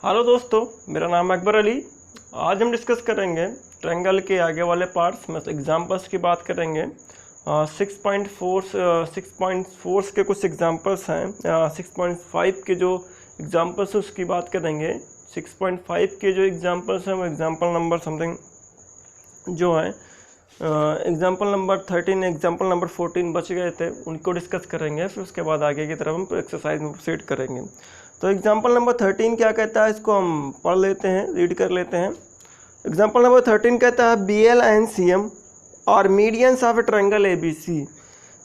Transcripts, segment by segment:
Hello दोस्तों, मेरा नाम अकबर अली। आज हम डिस्कस करेंगे ट्रायंगल के आगे वाले पार्ट्स में एग्जांपल्स की बात करेंगे। 6.4 के कुछ एग्जांपल्स हैं। 6.5 के जो एग्जांपल्स हैं उसकी बात करेंगे। 6.5 के जो एग्जांपल्स हैं वो एग्जांपल नंबर समथिंग जो है एग्जांपल नंबर 13 एग्जांपल नंबर 14 बच गए थे, उनको डिस्कस करेंगे। फिर उसके बाद आगे की तरफ हम एक्सरसाइज में प्रोसीड करेंगे। तो एग्जांपल नंबर 13 क्या कहता है, इसको हम पढ़ लेते हैं, रीड कर लेते हैं। एग्जांपल नंबर 13 कहता है BL and CM are medians of a triangle ABC।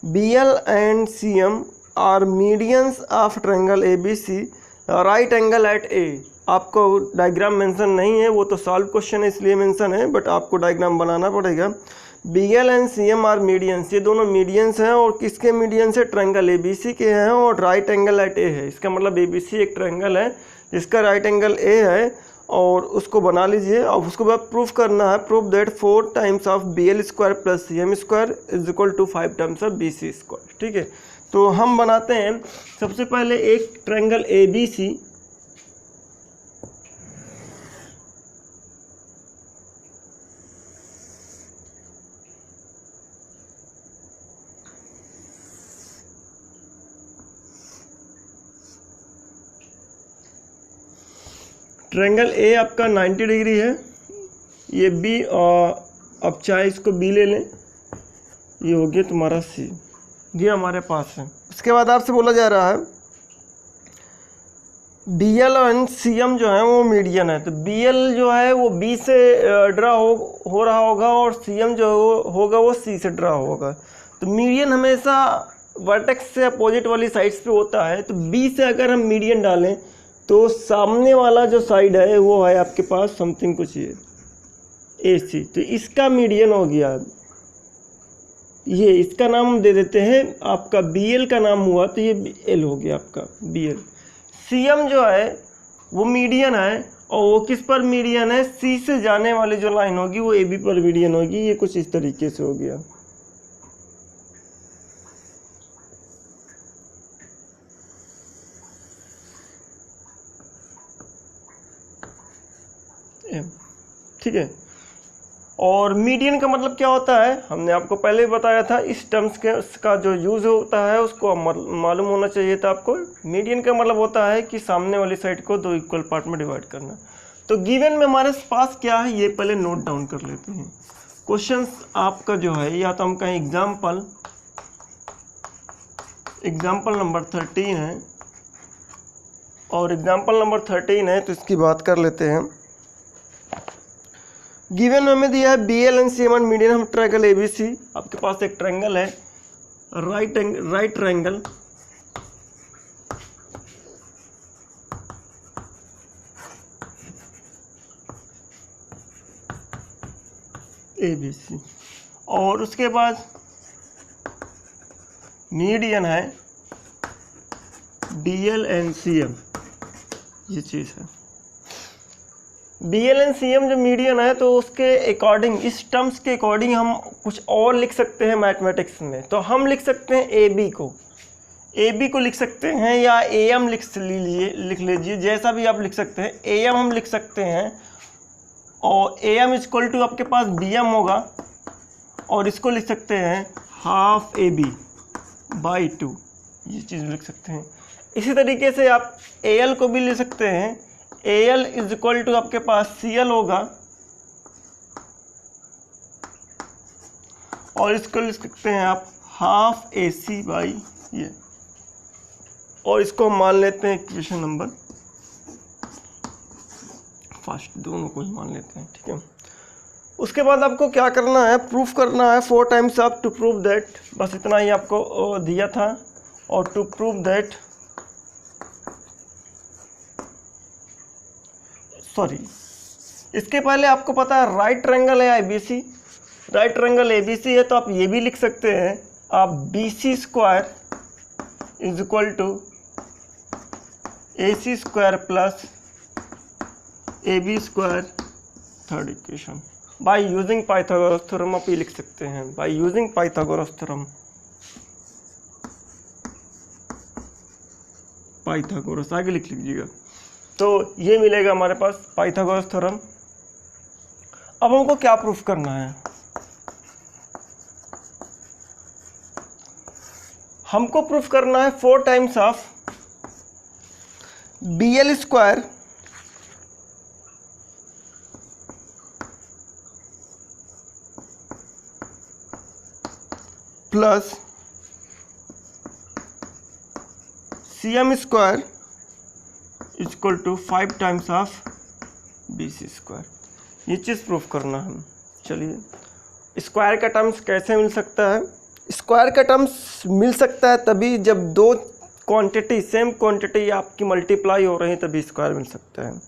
BL and CM are medians of triangle ABC right angle at A। आपको डायग्राम मेंशन नहीं है, वो तो सॉल्व क्वेश्चन है इसलिए मेंशन है, बट आपको डायग्राम बनाना पड़ेगा। BL and CM are medians, ये दोनों मीडियंस हैं और किसके मीडियंस है, ट्रायंगल ABC के हैं और राइट एंगल एट A है। इसका मतलब ABC एक ट्रायंगल है जिसका राइट एंगल A है और उसको बना लीजिए। और उसके बाद प्रूफ करना है, proof that 4 times of BL square plus CM square is equal to 5 times of BC square. ठीक है, तो हम बनाते हैं सबसे पहले एक ट्रायंगल ABC। ट्रायंगल A आपका 90 डिग्री है, ये B और अब चाहे इसको B ले लें, ये हो गया तुम्हारा C, ये हमारे पास है। उसके बाद आपसे बोला जा रहा है BL और CM जो है वो मीडियन है। तो BL जो है वो B से ड्रा हो रहा होगा और CM जो होगा वो C से ड्रा होगा। तो मीडियन हमेशा वर्टेक्स से अपोजिट वाली साइड्स पे होता है। तो B से अगर हम मीडियन डालें तो सामने वाला जो साइड है वो है आपके पास समथिंग कुछ ये AC, तो इसका मीडियन हो गया ये, इसका नाम हम दे देते हैं, आपका BL का नाम हुआ तो ये L हो गया आपका BL। CM जो है वो मीडियन है और वो किस पर मीडियन है, C से जाने वाली जो लाइन होगी वो AB पर मीडियन होगी। ये कुछ इस तरीके से हो गया। ठीक है, और मीडियन का मतलब क्या होता है हमने आपको पहले ही बताया था। इस टर्म्स का जो यूज़ होता है उसको मालूम होना चाहिए था आपको। मीडियन का मतलब होता है कि सामने वाली साइड को दो इक्वल पार्ट में डिवाइड करना। तो गिवन में हमारे पास क्या है ये पहले नोट डाउन कर लेते हैं। क्वेश्चंस आपका जो है या तो हम कहें एग्जाम्पल नंबर 13 है और एग्जाम्पल नंबर 13 है तो इसकी बात कर लेते हैं। गिवन में हमें दिया है BL एंड CM मीडियन हम ट्रायंगल ABC। आपके पास एक ट्रायंगल है राइट ट्रायंगल ABC और उसके बाद मीडियन है BL एंड CM, ये चीज़ है। BL एंड CM जो मीडियन है तो उसके अकॉर्डिंग, इस टर्म्स के अकॉर्डिंग हम कुछ और लिख सकते हैं मैथमेटिक्स में। तो हम लिख सकते हैं AB को लिख सकते हैं या AM लिख लीजिए, जैसा भी आप लिख सकते हैं। AM हम लिख सकते हैं और AM इक्वल टू आपके पास BM होगा और इसको लिख सकते हैं हाफ AB बाई 2, ये चीज़ लिख सकते हैं। इसी तरीके से आप AL को भी ले सकते हैं। AL इज इक्वल टू आपके पास CL होगा और इसको लिख सकते हैं आप हाफ AC बाई ये, और इसको हम मान लेते हैं इक्वेशन नंबर फर्स्ट, दोनों को ही मान लेते हैं। ठीक है, उसके बाद आपको क्या करना है, प्रूफ करना है 4 times of to prove that, बस इतना ही आपको दिया था। और टू प्रूव दैट इसके पहले आपको पता है राइट ट्रायंगल है ABC, राइट ट्रायंगल ABC है तो आप ये भी लिख सकते हैं, आप BC square is equal to AC square plus AB square, third equation. By using Pythagoras theorem आप ये लिख सकते हैं, by using Pythagoras theorem. Pythagoras आगे लिख लीजिएगा। तो ये मिलेगा हमारे पास पाइथागोरस थ्योरम। अब हमको क्या प्रूफ करना है, हमको प्रूफ करना है 4 times of BL square plus CM square equal to 5 times of BC square. ये चीज़ प्रूफ करना है। चलिए, स्क्वायर का टर्म्स कैसे मिल सकता है? स्क्वायर का टर्म्स मिल सकता है तभी जब दो क्वांटिटी सेम क्वांटिटी आपकी मल्टीप्लाई हो रही है, तभी स्क्वायर मिल सकता है।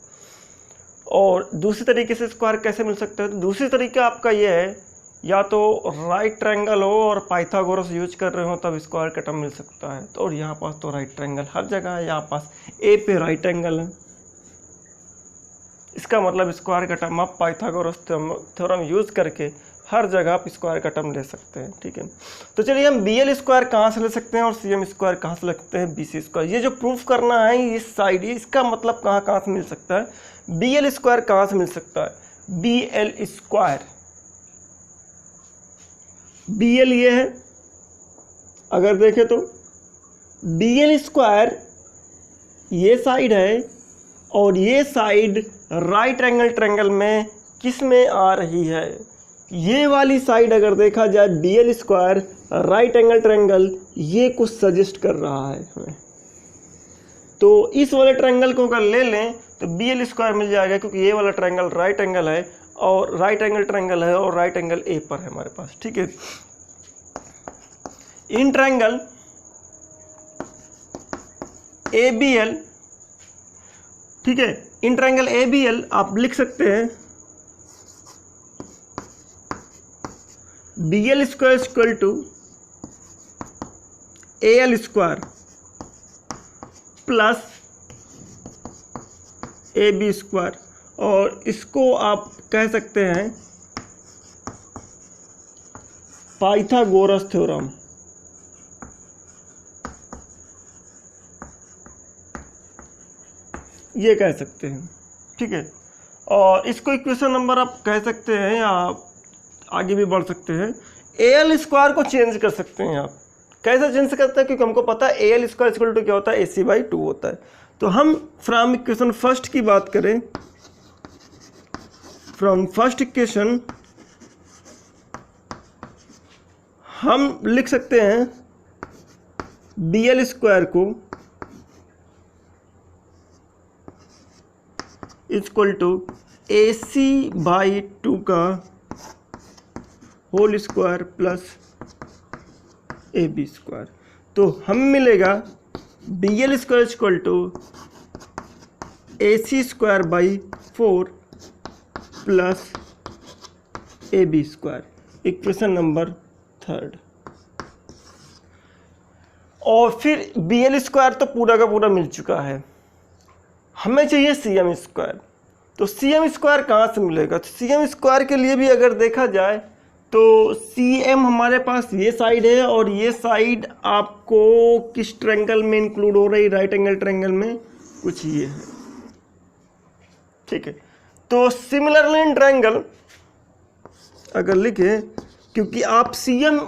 और दूसरी तरीके से स्क्वायर कैसे मिल सकता है? तो दूसरी तरीका आपका ये है, या तो राइट ट्रायंगल हो और पाइथागोरस यूज कर रहे हो तब स्क्वायर का टर्म मिल सकता है। तो और यहाँ पास तो राइट ट्रायंगल हर जगह है, यहाँ पास ए पे राइट एंगल है, इसका मतलब स्क्वायर का टर्म आप पाइथागोरस थ्योरम यूज करके हर जगह आप स्क्वायर का टर्म ले सकते हैं। ठीक है, तो चलिए हम BL स्क्वायर कहाँ से ले सकते हैं और CM स्क्वायर कहाँ से ले सकते हैं, BC स्क्वायर। ये जो प्रूफ करना है इस साइड, इसका मतलब कहाँ कहाँ से मिल सकता है, BL स्क्वायर कहाँ से मिल सकता है, BL स्क्वायर, BL ये है, अगर देखें तो BL स्क्वायर ये साइड है और ये साइड राइट एंगल ट्रायंगल में किस में आ रही है, ये वाली साइड अगर देखा जाए BL square right angle triangle, ये कुछ सजेस्ट कर रहा है हमें। तो इस वाले ट्रायंगल को अगर ले लें तो BL स्क्वायर मिल जाएगा, क्योंकि ये वाला ट्रायंगल राइट एंगल है और राइट एंगल ट्रायंगल है और राइट एंगल A पर है हमारे पास। ठीक है, इन ट्रायंगल ABL, ठीक है, इन ट्रायंगल ABL आप लिख सकते हैं BL square equal to AL square plus AB square, और इसको आप कह सकते हैं पाइथागोरस थ्योरम। ये कह सकते हैं। ठीक है, और इसको इक्वेशन नंबर आप कह सकते हैं या आप आगे भी बढ़ सकते हैं। AL स्क्वायर को चेंज कर सकते हैं आप। कैसे चेंज करते हैं, क्योंकि हमको पता है AL स्क्वायर इक्वल टू क्या होता है, AC/2 होता है। तो हम फ्रॉम इक्वेशन फर्स्ट की बात करें, फ्रॉम फर्स्ट इक्वेशन हम लिख सकते हैं BL स्क्वायर को इक्वल टू AC/2 का whole square plus AB square. तो हम मिलेगा BL square equal to AC square by 4 plus AB square, equation number 3। और फिर BL स्क्वायर तो पूरा का पूरा मिल चुका है, हमें चाहिए CM स्क्वायर। तो CM स्क्वायर कहाँ से मिलेगा? तो CM स्क्वायर के लिए भी अगर देखा जाए तो CM हमारे पास ये साइड है और ये साइड आपको किस ट्रायंगल में इंक्लूड हो रही, राइट एंगल ट्रायंगल में, कुछ ये है। ठीक है, तो सिमिलरली इन ट्रायंगल अगर लिखे, क्योंकि आप CM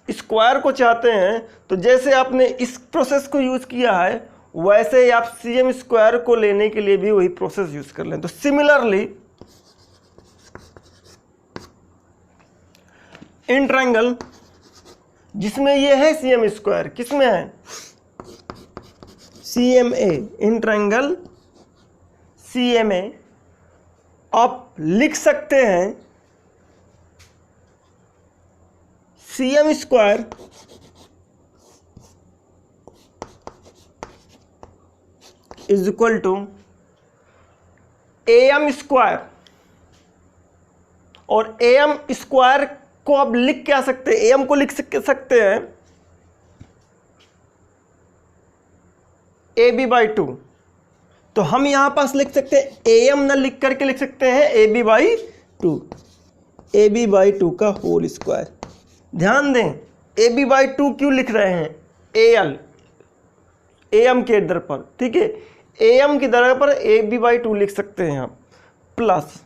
स्क्वायर को चाहते हैं तो जैसे आपने इस प्रोसेस को यूज किया है वैसे ही आप CM स्क्वायर को लेने के लिए भी वही प्रोसेस यूज कर लें। तो सिमिलरली इन ट्रायंगल जिसमें ये है CM स्क्वायर, किसमें है, CMA, इन ट्रायंगल CMA आप लिख सकते हैं CM square is equal to AM square, और AM स्क्वायर को आप लिख क्या सकते हैं, AM को लिख सकते हैं AB/2। तो हम यहां पास लिख सकते हैं AM ना लिख करके लिख सकते हैं AB/2, AB/2 का होल स्क्वायर। ध्यान दें AB/2 क्यों लिख रहे हैं, AM के इधर पर। ठीक है, AM की जगह पर AB/2 लिख सकते हैं आप, प्लस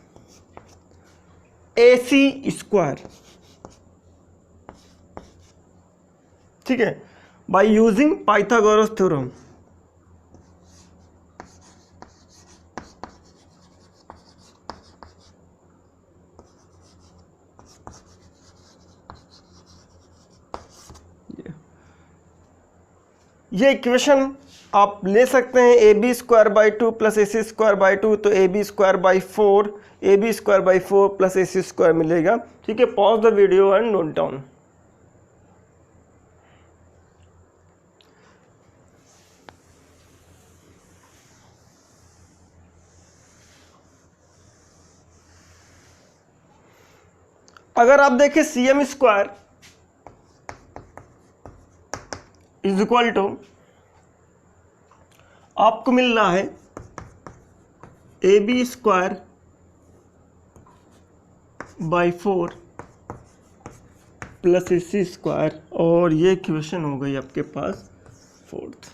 AC स्क्वायर, ठीक है, बाय यूजिंग पाइथागोरस थ्योरम। ये इक्वेशन आप ले सकते हैं AB² 2 + AC² 2, तो AB² 4 + AC² मिलेगा, ठीक है। Pause the video and note down. अगर आप देखें CM² इज इक्वल टू, आपको मिल रहा है AB² / 4 + AC², और ये इक्वेशन हो गई आपके पास 4th।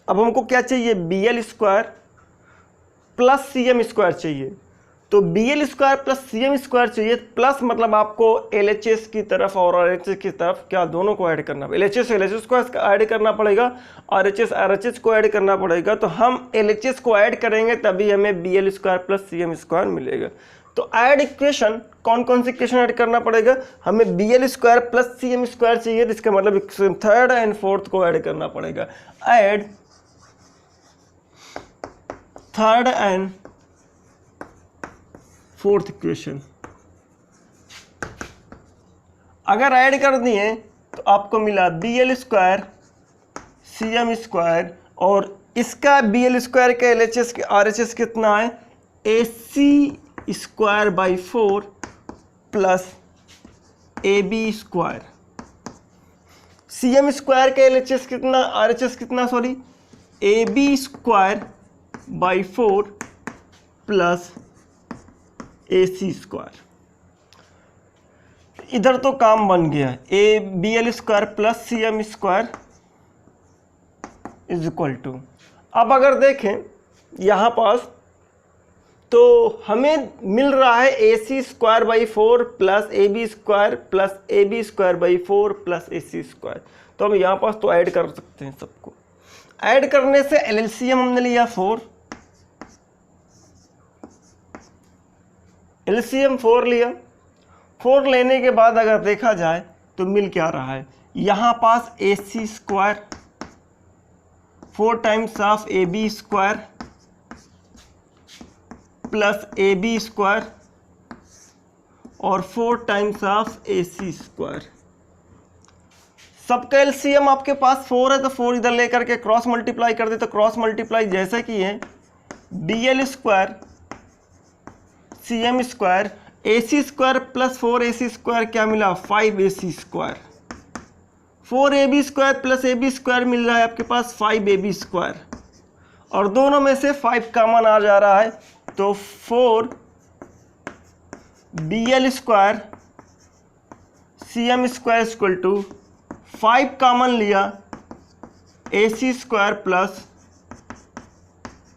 अब हमको क्या चाहिए, BL² + CM² चाहिए। तो BL² + CM² चाहिए, प्लस मतलब आपको LHS की तरफ और RHS की तरफ क्या दोनों को ऐड करना, LHS को ऐड करना पड़ेगा, RHS को ऐड करना पड़ेगा। तो हम LHS को ऐड करेंगे तभी हमें BL² + CM² मिलेगा। तो ऐड इक्वेशन, कौन कौन सी इक्वेशन ऐड करना पड़ेगा, हमें BL² + CM² चाहिए, जिसका मतलब 3rd and 4th को ऐड करना पड़ेगा। Add 3rd and 4th equation अगर ऐड कर दिए तो आपको मिला BL² CM², और इसका BL² का LHS RHS कितना है, AC² / 4 + AB²। CM² का LHS कितना, RHS कितना, सॉरी, AB² / 4 + AC²। इधर तो काम बन गया, BL² + CM² is equal to. अब अगर देखें यहाँ पास, तो हमें मिल रहा है AC² / 4 + AB² + AB² / 4 + AC²। तो हम यहाँ पास तो ऐड कर सकते हैं सबको। ऐड करने से LCM हमने लिया 4, LCM 4 लिया। 4 लेने के बाद अगर देखा जाए तो मिल क्या रहा है, यहाँ पास AC² 4 times of AB² + AB² और 4 टाइम्स ऑफ AC²। सबका LCM आपके पास 4 है, तो 4 इधर लेकर के क्रॉस मल्टीप्लाई कर दे, तो क्रॉस मल्टीप्लाई जैसे कि है BL² CM² AC² + 4AC² क्या मिला, 5AC²। 4AB² + AB² मिल रहा है आपके पास 5AB², और दोनों में से 5 कॉमन आ जा रहा है, तो 4 BL² CM² equal to 5 common लिया AC² +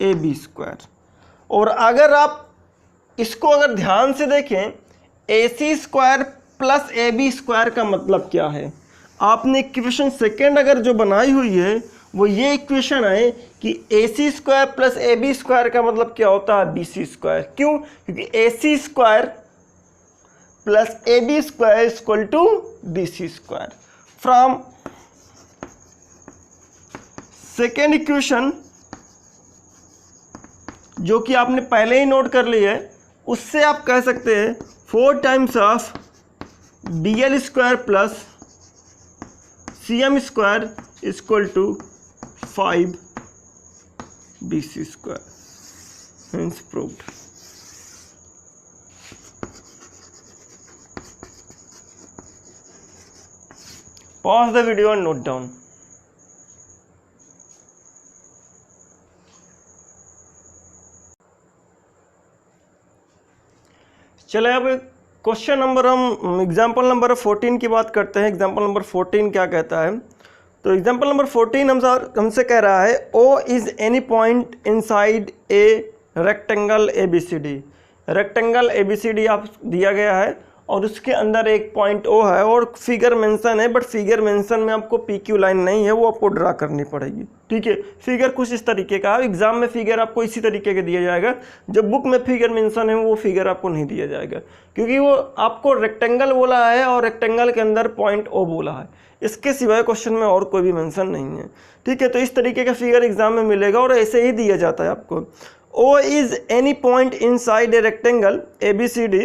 AB²। और अगर आप इसको अगर ध्यान से देखें, AC² + AB² का मतलब क्या है, आपने इक्वेशन सेकेंड अगर जो बनाई हुई है वो ये इक्वेशन है कि AC² + AB² का मतलब क्या होता है, BC²। क्यों, क्योंकि AC² + AB² equal to BC²। From second equation जो कि आपने पहले ही नोट कर ली है, उससे आप कह सकते हैं 4 times of BL² + CM² equal to 5 BC²। Hence proved। Pause the video and note down। चले अब क्वेश्चन नंबर, हम एग्जाम्पल नंबर 14 की बात करते हैं। एग्जाम्पल नंबर 14 क्या कहता है, तो एग्जाम्पल नंबर 14 हमसे कह रहा है O is any point inside a rectangle ABCD। Rectangle ABCD आप दिया गया है और उसके अंदर एक पॉइंट ओ है और फिगर मेंशन है, बट फिगर मेंशन में आपको PQ लाइन नहीं है, वो आपको ड्रा करनी पड़ेगी। ठीक है, फिगर कुछ इस तरीके का है। एग्जाम में फिगर आपको इसी तरीके का दिया जाएगा, जब बुक में फिगर मेंशन है वो फिगर आपको नहीं दिया जाएगा, क्योंकि वो आपको रेक्टेंगल बोला है और रेक्टेंगल के अंदर पॉइंट ओ बोला है, इसके सिवाय क्वेश्चन में और कोई भी मेंशन नहीं है। ठीक है, तो इस तरीके का फिगर एग्जाम में मिलेगा और ऐसे ही दिया जाता है आपको। O is any point inside a rectangle ABCD,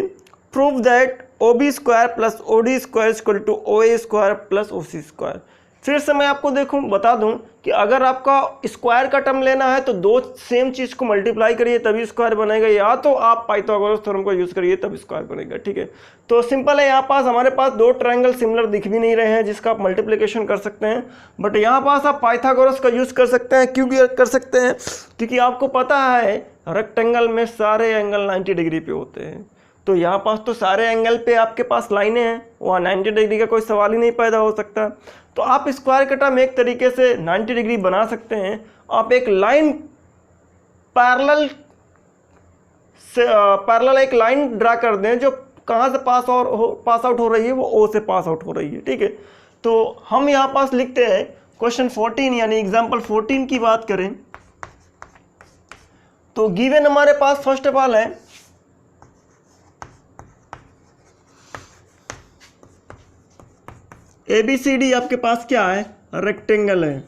prove that OB square plus OD square is equal to OA square plus OC square। फिर से मैं आपको बता दूं कि अगर आपका स्क्वायर का टर्म लेना है तो दो सेम चीज को मल्टीप्लाई करिए तभी स्क्वायर बनेगा, या तो आप पाइथागोरस थ्योरम को यूज करिए तब स्क्वायर बनेगा। ठीक है, तो सिंपल है। यहाँ पास हमारे पास दो ट्रायंगल सिमिलर दिख भी नहीं रहे हैं जिसका आप मल्टीप्लिकेशन कर सकते हैं, बट यहाँ पास आप पाइथागोरस का यूज कर सकते हैं। क्यों कर सकते हैं? क्योंकि आपको पता है रेक्टेंगल में सारे एंगल 90 डिग्री पे होते हैं, तो यहाँ पास तो सारे एंगल पे आपके पास लाइनें हैं, वहाँ 90 डिग्री का कोई सवाल ही नहीं पैदा हो सकता। तो आप स्क्वायर का टर्म एक तरीके से 90 डिग्री बना सकते हैं। आप एक लाइन पैरेलल एक लाइन ड्रा कर दें जो कहाँ से पास आउट हो रही है, वो ओ से पास आउट हो रही है। ठीक है, तो हम यहाँ पास लिखते हैं क्वेश्चन 14 यानी एग्जाम्पल 14 की बात करें तो गिवन हमारे पास फर्स्ट ऑफ ऑल है ABCD आपके पास क्या है? रेक्टेंगल है।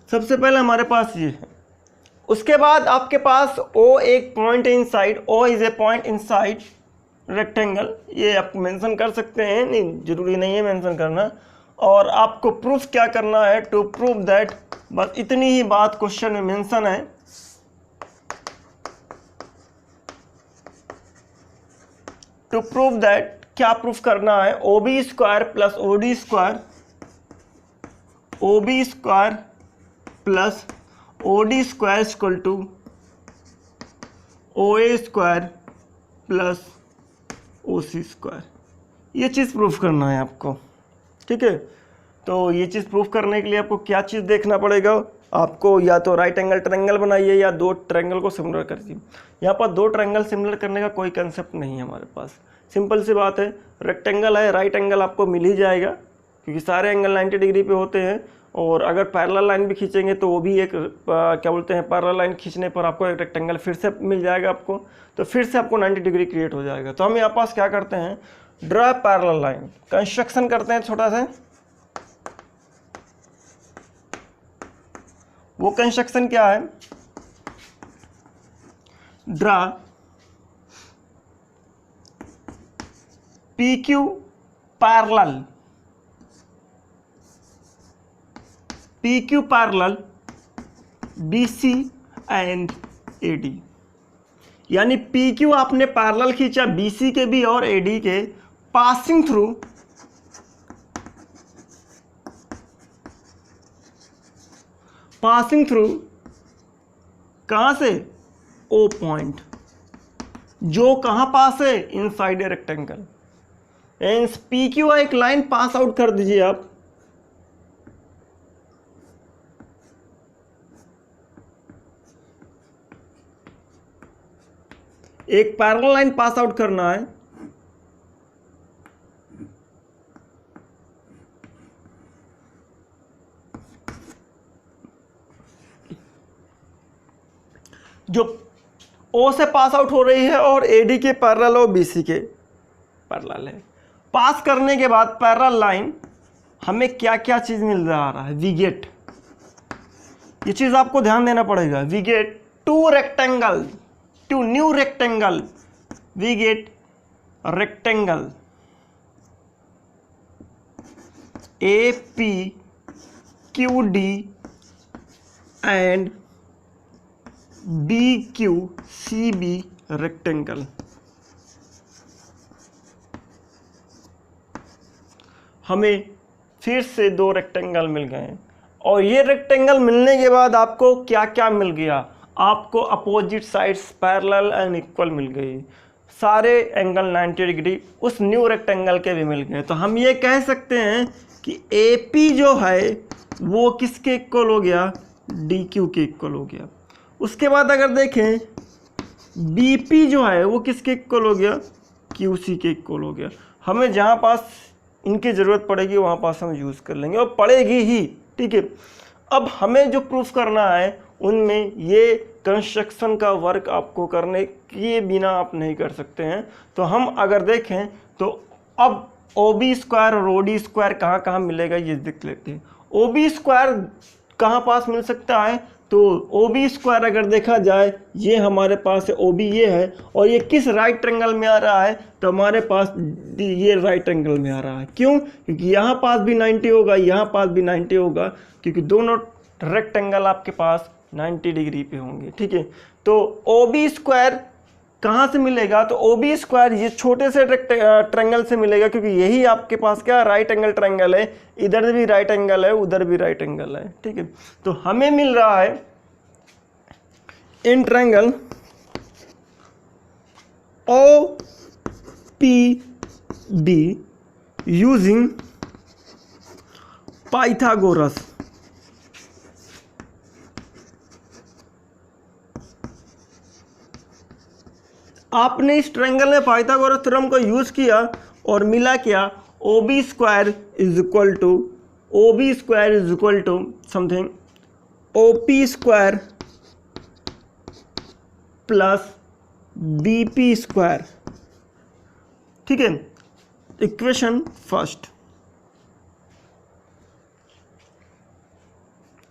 सबसे पहले हमारे पास ये है, उसके बाद आपके पास O एक point inside, O is a point inside rectangle, ये आप मेंशन कर सकते हैं, नहीं जरूरी नहीं है मेंशन करना। और आपको प्रूफ क्या करना है? टू प्रूव दैट, बस इतनी ही बात क्वेश्चन में मेंशन है। टू प्रूव दैट क्या प्रूफ करना है? OB square plus OD square, OB square plus OD square equal to OA square plus OC square. ये चीज़ प्रूफ करना है आपको। ठीक है, तो ये चीज़ प्रूफ करने के लिए आपको क्या चीज़ देखना पड़ेगा? आपको या तो राइट एंगल ट्रायंगल बनाइए या दो ट्रायंगल को सिमिलर करिए। यहाँ पर दो ट्रायंगल सिमिलर करने का कोई कंसेप्ट नहीं है हमारे पास, सिंपल सी बात है। रेक्टेंगल है, राइट एंगल आपको मिल ही जाएगा क्योंकि सारे एंगल 90 डिग्री पे होते हैं, और अगर पैरेलल लाइन भी खींचेंगे तो वो भी एक क्या बोलते हैं, पैरेलल लाइन खींचने पर आपको एक रेक्टेंगल फिर से मिल जाएगा आपको, तो फिर से आपको 90 डिग्री क्रिएट हो जाएगा। तो हम यहाँ पास क्या करते हैं? ड्रा पैरेलल लाइन, कंस्ट्रक्शन करते हैं छोटा सा। वो कंस्ट्रक्शन क्या है? Draw PQ parallel, PQ parallel BC and AD, यानी PQ आपने पैरेलल खींचा BC के भी और AD के, पासिंग थ्रू कहां से? O पॉइंट, जो कहां पास है? Inside a rectangle. PQ एक लाइन पास आउट कर दीजिए आप, एक पैरेलल लाइन पास आउट करना है, जो O से पास आउट हो रही है और AD के पैरेलल और BC के पैरेलल है। पास करने के बाद पैरेलल लाइन हमें क्या क्या चीज मिल रहा है? वी गेट, ये चीज आपको ध्यान देना पड़ेगा। We get two rectangle, two new rectangle, we get rectangle APQD and BQCB rectangle. हमें फिर से दो रेक्टेंगल मिल गए, और ये रेक्टेंगल मिलने के बाद आपको क्या क्या मिल गया? आपको opposite sides parallel and equal मिल गई। सारे एंगल 90 डिग्री उस न्यू रेक्टेंगल के भी मिल गए। तो हम ये कह सकते हैं कि AP जो है वो किसके इक्वल हो गया, DQ के इक्वल हो गया। उसके बाद अगर देखें BP जो है वो किसके इक्वल हो गया, QC के इक्वल हो गया। हमें जहाँ पास इनकी ज़रूरत पड़ेगी वहाँ पास हम यूज़ कर लेंगे और पड़ेगी ही, ठीक है। अब हमें जो प्रूफ करना है उनमें ये कंस्ट्रक्शन का वर्क आपको करने के बिना आप नहीं कर सकते हैं। तो हम अगर देखें तो अब OB स्क्वायर और OD स्क्वायर कहाँ कहाँ मिलेगा ये देख लेते हैं। OB स्क्वायर कहाँ पास मिल सकता है, तो OB स्क्वायर अगर देखा जाए ये हमारे पास है, OB ये है और ये किस राइट ट्रायंगल में आ रहा है, तो हमारे पास ये राइट ट्रायंगल में आ रहा है। क्यों, क्योंकि यहाँ पास भी 90 होगा, यहाँ पास भी 90 होगा, क्योंकि दोनों रेक्टेंगल आपके पास 90 डिग्री पे होंगे, ठीक है। तो OB स्क्वायर कहाँ से मिलेगा, तो OB स्क्वायर ये छोटे से ट्रायंगल से मिलेगा, क्योंकि यही आपके पास क्या राइट एंगल ट्रायंगल है, इधर भी राइट एंगल है उधर भी राइट एंगल है, ठीक है। तो हमें मिल रहा है in triangle OPB using Pythagoras. आपने इस ट्रायंगल में पाइथागोरस थ्योरम को यूज किया और मिला क्या, OB square is equal to something OP square plus BP square, ठीक है। इक्वेशन फर्स्ट,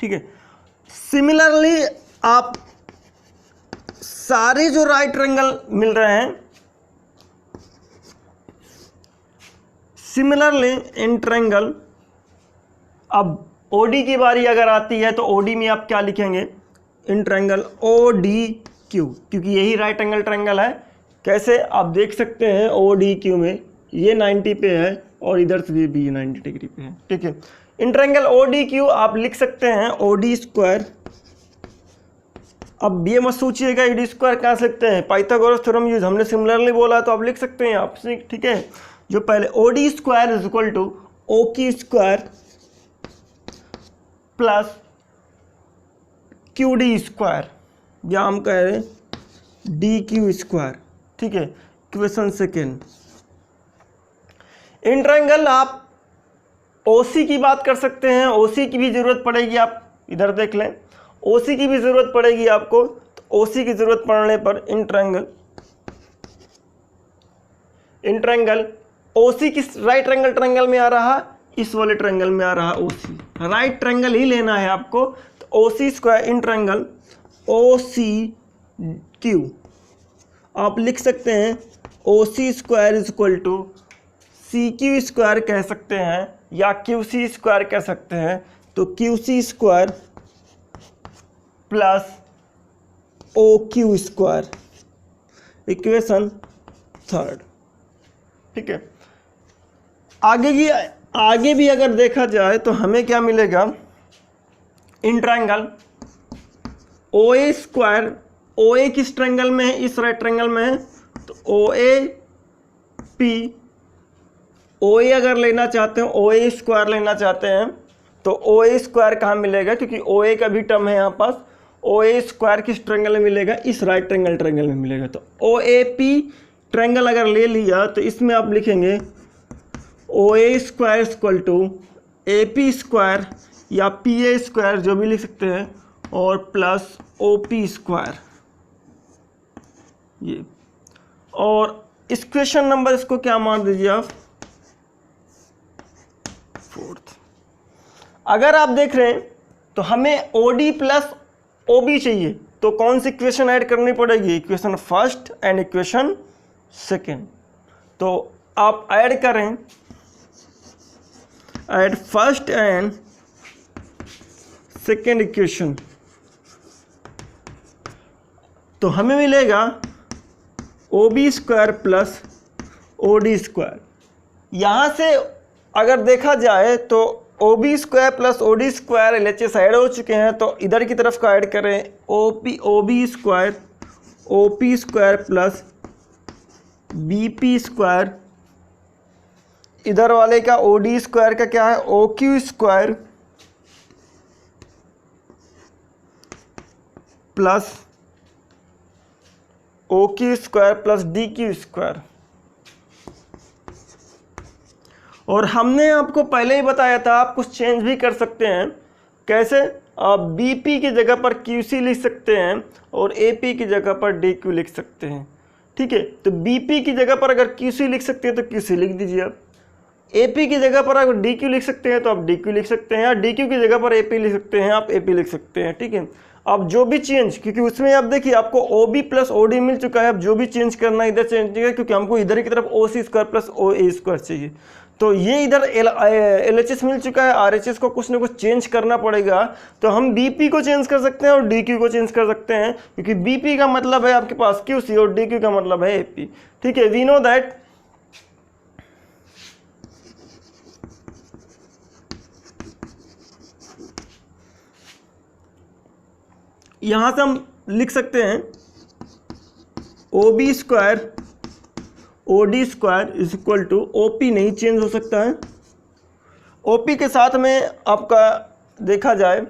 ठीक है। सिमिलरली आप सारे जो राइट ट्रायंगल मिल रहे हैं, सिमिलरली इन ट्रायंगल, अब OD की बारी अगर आती है तो OD में आप क्या लिखेंगे, इन ट्रायंगल ODQ, क्योंकि यही राइट एंगल ट्रायंगल है। कैसे आप देख सकते हैं ODQ में ये 90 पे है और इधर से भी 90 डिग्री पे है, ठीक है। इन ट्रायंगल ODQ आप लिख सकते हैं OD स्क्वायर। अब ये मत सोचिएगा ED स्क्वायर कहाँ से लिखते हैं, पाइथागोरस थ्योरम यूज हमने सिमिलरली बोला तो आप लिख सकते हैं आप, ठीक है। जो पहले OD square is equal to OQ square plus QD square, या हम कह रहे हैं DQ स्क्वायर, ठीक है। इक्वेशन सेकेंड, इन ट्रायंगल आप OC की बात कर सकते हैं, OC की भी जरूरत पड़ेगी, आप इधर देख लें OC की भी जरूरत पड़ेगी आपको। तो OC की जरूरत पड़ने पर इन ट्रायंगल OC किस राइट ट्रायंगल ट्रायंगल में आ रहा, इस वाले ट्रायंगल में आ रहा OC, राइट ट्रायंगल ही लेना है आपको। तो OC square in triangle OCQ आप लिख सकते हैं OC square is equal to CQ square कह सकते हैं या QC स्क्वायर कह सकते हैं। तो QC square plus OQ square, equation third, ठीक है। आगे भी अगर देखा जाए तो हमें क्या मिलेगा, in triangle OA square, OA किस ट्रायंगल में है, इस राइट ट्रायंगल में है। तो OA अगर लेना चाहते हैं, OA स्क्वायर लेना चाहते हैं तो OA स्क्वायर कहाँ मिलेगा, क्योंकि OA का भी टर्म है यहाँ पास। OA स्क्वायर किस ट्रायंगल में मिलेगा, इस राइट ट्रायंगल में मिलेगा। तो OAP ट्रायंगल अगर ले लिया तो इसमें आप लिखेंगे OA square equal to AP square या PA स्क्वायर जो भी लिख सकते हैं, और प्लस OP स्क्वायर ये। और इस क्वेश्चन नंबर इसको क्या मान दीजिए आप, फोर्थ। अगर आप देख रहे हैं तो हमें OD प्लस OB चाहिए, तो कौन सी इक्वेशन ऐड करनी पड़ेगी, equation first and equation second. तो आप ऐड करें, add first and second equation, तो हमें मिलेगा OB square plus OD square. यहाँ से अगर देखा जाए तो OB square plus OD square LHS add हो चुके हैं, तो इधर की तरफ का ऐड करें OB square OP square plus B P square, इधर वाले का ओ डी स्क्वायर का क्या है, O Q square plus O Q square plus D Q square. और हमने आपको पहले ही बताया था आप कुछ चेंज भी कर सकते हैं। कैसे? आप बी पी की जगह पर क्यू सी लिख सकते हैं और ए पी की जगह पर डी क्यू लिख सकते हैं। ठीक है, तो बी पी की जगह पर अगर क्यू सी लिख सकते हैं तो क्यू सी लिख दीजिए आप। ए पी की जगह पर अगर डी क्यू लिख सकते हैं तो आप डी क्यू लिख सकते हैं, या डी क्यू की जगह पर ए पी लिख सकते हैं, आप ए पी लिख सकते हैं। ठीक है, अब जो भी चेंज, क्योंकि उसमें आप देखिए आपको O B plus O D मिल चुका है, अब जो भी चेंज करना है इधर चेंज करिए, क्योंकि हमको इधर की तरफ ओ सी square plus O A square चाहिए। तो ये इधर एल एच एस मिल चुका है, आर एच एस को कुछ ना कुछ चेंज करना पड़ेगा। तो हम बी पी को चेंज कर सकते हैं और डी क्यू को चेंज कर सकते हैं, क्योंकि बी पी का मतलब है आपके पास क्यू सी और डी क्यू का मतलब है ए पी। ठीक है, वी नो दैट यहां से हम लिख सकते हैं O B square O D square is equal to O P नहीं चेंज हो सकता है। ओ पी के साथ में आपका देखा जाए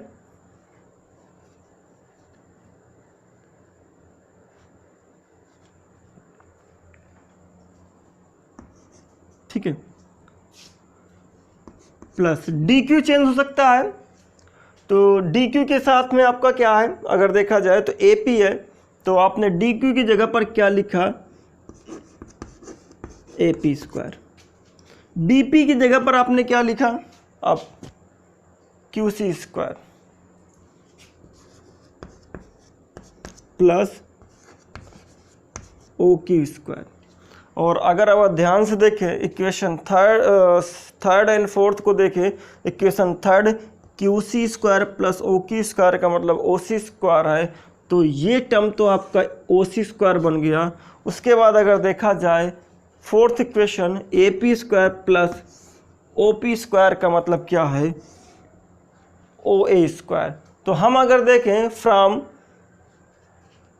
ठीक है, प्लस डी क्यू चेंज हो सकता है। तो डी क्यू के साथ में आपका क्या है, अगर देखा जाए तो ए पी है, तो आपने डी क्यू की जगह पर क्या लिखा, A P square. B P की जगह पर आपने क्या लिखा, आप Q C square plus O Q square. और अगर आप ध्यान से देखें इक्वेशन थर्ड एंड फोर्थ को देखें, equation third Q C square plus O Q square का मतलब ओ सी स्क्वायर है, तो ये टर्म तो आपका ओ सी स्क्वायर बन गया। उसके बाद अगर देखा जाए fourth equation A P square plus O P square का मतलब क्या है, ओ ए स्क्वायर। तो हम अगर देखें from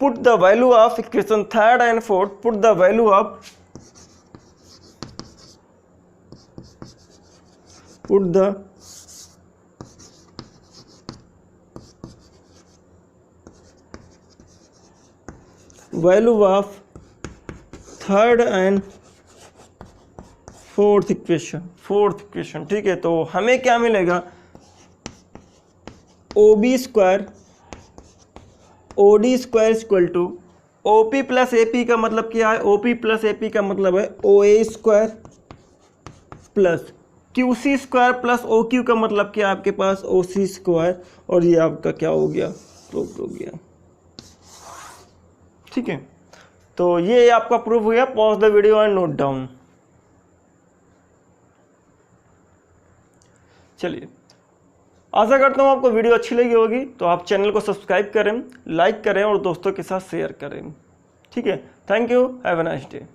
put the value of equation third and fourth, put the value of put the value of third and fourth equation. ठीक है, तो हमें क्या मिलेगा, O B square O D square equal to O P plus A P का मतलब क्या है, O P plus A P का मतलब है O A square plus Q C square plus O Q का मतलब क्या है आपके पास ओ सी स्क्वायर, और ये आपका क्या हो गया, प्रूफ हो गया। ठीक है, तो ये आपका प्रूफ हो गया। Pause the video and note down. चलिए, आशा करता हूँ आपको वीडियो अच्छी लगी होगी, तो आप चैनल को सब्सक्राइब करें, लाइक करें और दोस्तों के साथ शेयर करें। ठीक है, thank you, have a nice day.